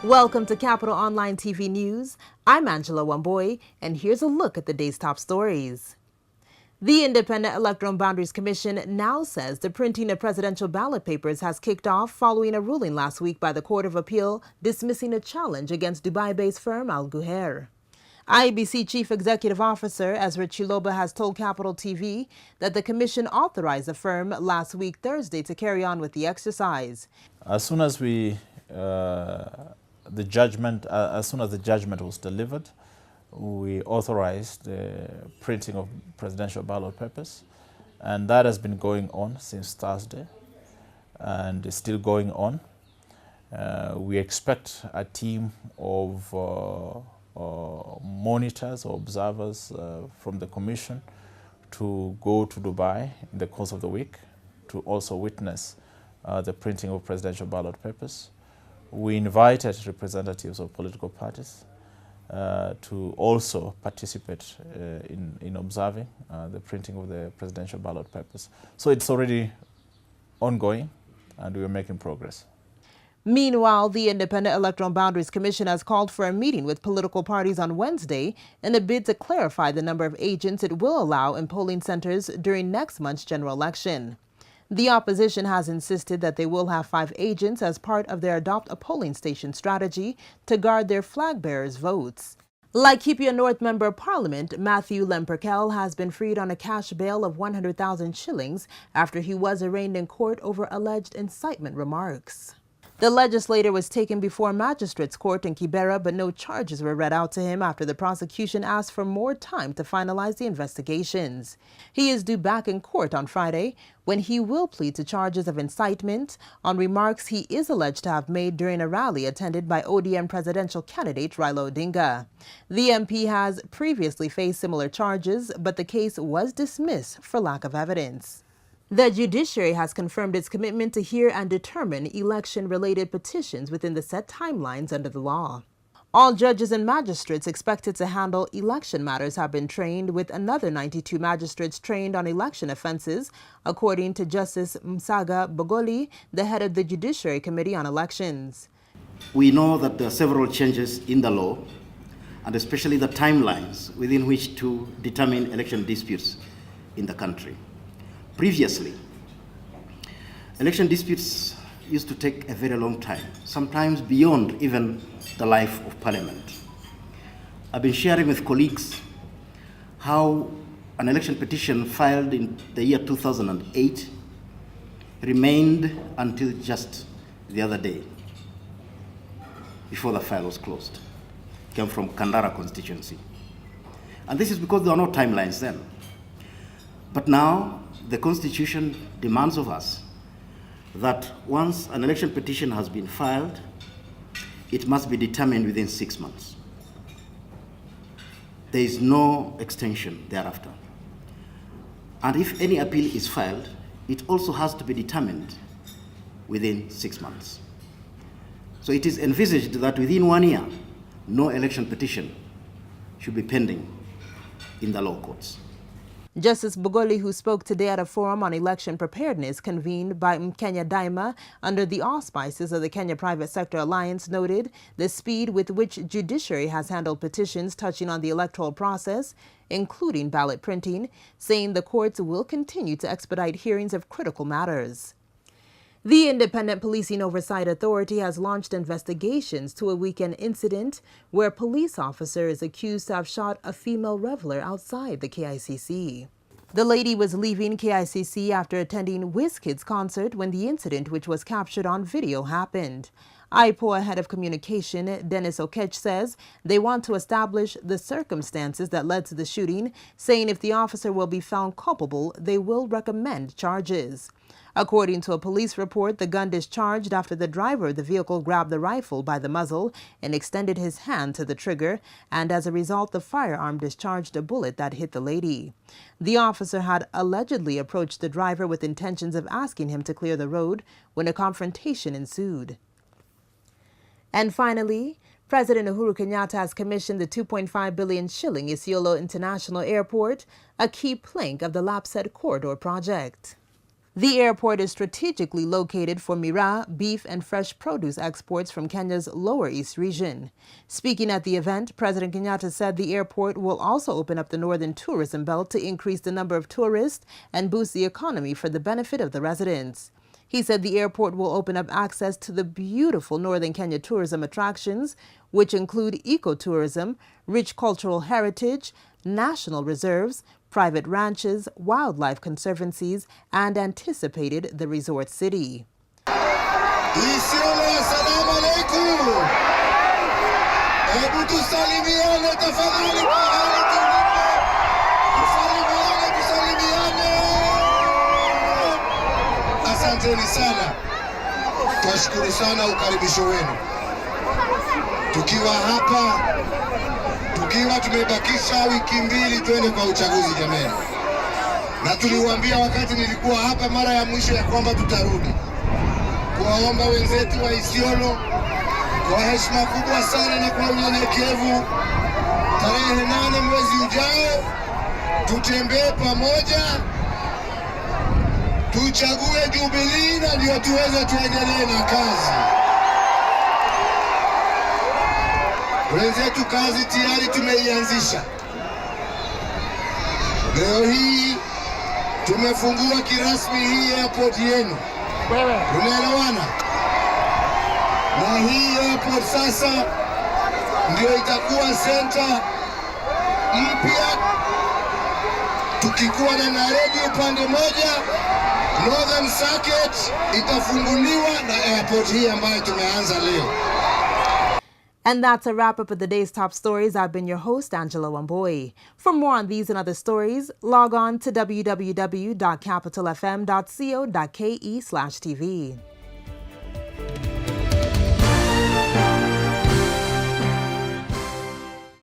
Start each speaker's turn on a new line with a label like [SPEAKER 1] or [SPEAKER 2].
[SPEAKER 1] Welcome to Capital Online TV News. I'm Angela Wamboy, and here's a look at the day's top stories. The Independent Electoral Boundaries Commission now says the printing of presidential ballot papers has kicked off following a ruling last week by the Court of Appeal dismissing a challenge against Dubai-based firm Al Guher. IEBC Chief Executive Officer Ezra Chiloba has told Capital TV that the commission authorized the firm last week Thursday to carry on with the exercise.
[SPEAKER 2] As soon as the judgment was delivered, we authorized the printing of presidential ballot papers, and that has been going on since Thursday, and is still going on. We expect a team of monitors or observers from the Commission to go to Dubai in the course of the week to also witness the printing of presidential ballot papers. We invited representatives of political parties to also participate in observing the printing of the presidential ballot papers. So it's already ongoing, and we are making progress.
[SPEAKER 1] Meanwhile, the Independent Electoral Boundaries Commission has called for a meeting with political parties on Wednesday in a bid to clarify the number of agents it will allow in polling centers during next month's general election. The opposition has insisted that they will have 5 agents as part of their Adopt a Polling Station strategy to guard their flag bearers' votes. Laikipia North Member of Parliament Matthew Lemperkel has been freed on a cash bail of 100,000 shillings after he was arraigned in court over alleged incitement remarks. The legislator was taken before a magistrate's court in Kibera, but no charges were read out to him after the prosecution asked for more time to finalize the investigations. He is due back in court on Friday, when he will plead to charges of incitement on remarks he is alleged to have made during a rally attended by ODM presidential candidate Raila Odinga. The MP has previously faced similar charges, but the case was dismissed for lack of evidence. The Judiciary has confirmed its commitment to hear and determine election-related petitions within the set timelines under the law. All judges and magistrates expected to handle election matters have been trained, with another 92 magistrates trained on election offenses, according to Justice Msaga Bogoli, the head of the Judiciary Committee on Elections.
[SPEAKER 3] We know that there are several changes in the law, and especially the timelines within which to determine election disputes in the country. Previously, election disputes used to take a very long time, sometimes beyond even the life of Parliament. I've been sharing with colleagues how an election petition filed in the year 2008 remained until just the other day, before the file was closed. It came from Kandara constituency. And this is because there were no timelines then. But now, the Constitution demands of us that once an election petition has been filed, it must be determined within 6 months. There is no extension thereafter. And if any appeal is filed, it also has to be determined within 6 months. So it is envisaged that within 1 year, no election petition should be pending in the law courts.
[SPEAKER 1] Justice Bogoli, who spoke today at a forum on election preparedness convened by Kenya Daima under the auspices of the Kenya Private Sector Alliance, noted the speed with which Judiciary has handled petitions touching on the electoral process, including ballot printing, saying the courts will continue to expedite hearings of critical matters. The Independent Policing Oversight Authority has launched investigations to a weekend incident where a police officer is accused to have shot a female reveler outside the KICC. The lady was leaving KICC after attending WizKids concert when the incident, which was captured on video, happened. IPOA Head of Communication Dennis Okech says they want to establish the circumstances that led to the shooting, saying if the officer will be found culpable, they will recommend charges. According to a police report, the gun discharged after the driver of the vehicle grabbed the rifle by the muzzle and extended his hand to the trigger, and as a result, the firearm discharged a bullet that hit the lady. The officer had allegedly approached the driver with intentions of asking him to clear the road when a confrontation ensued. And finally, President Uhuru Kenyatta has commissioned the 2.5 billion shilling Isiolo International Airport, a key plank of the Lapsed Corridor project. The airport is strategically located for miraa, beef, and fresh produce exports from Kenya's Lower East region. Speaking at the event, President Kenyatta said the airport will also open up the northern tourism belt to increase the number of tourists and boost the economy for the benefit of the residents. He said the airport will open up access to the beautiful northern Kenya tourism attractions, which include ecotourism, rich cultural heritage, national reserves, private ranches, wildlife conservancies, and anticipated the resort city.
[SPEAKER 4] Asanteni sana, twashukuru sana ukaribisho wenu. Tukiwa hapa, tukiwa tumebakisha wiki mbili twende kwa uchaguzi jameni, na tuliwaambia wakati nilikuwa hapa mara ya mwisho ya kwamba tutarudi kuwaomba wenzetu wa Isiolo kwa heshima kubwa sana na kwa unyenyekevu, tarehe 8 mwezi ujao tutembee pamoja, tuchague Jubilee na ndio tuweze tuendelee na kazi. Wenzetu kazi tayari tumeianzisha. Leo hii tumefungua kirasmi hii airport yenu. Tunaelewana? Na hii airport sasa ndio itakuwa center mpya, tukikuwa na Nairobi upande moja, Northern Circuit itafunguliwa na airport hii ambayo tumeanza leo.
[SPEAKER 1] And that's a wrap-up of the day's top stories. I've been your host, Angela Wamboi. For more on these and other stories, log on to www.capitalfm.co.ke/TV.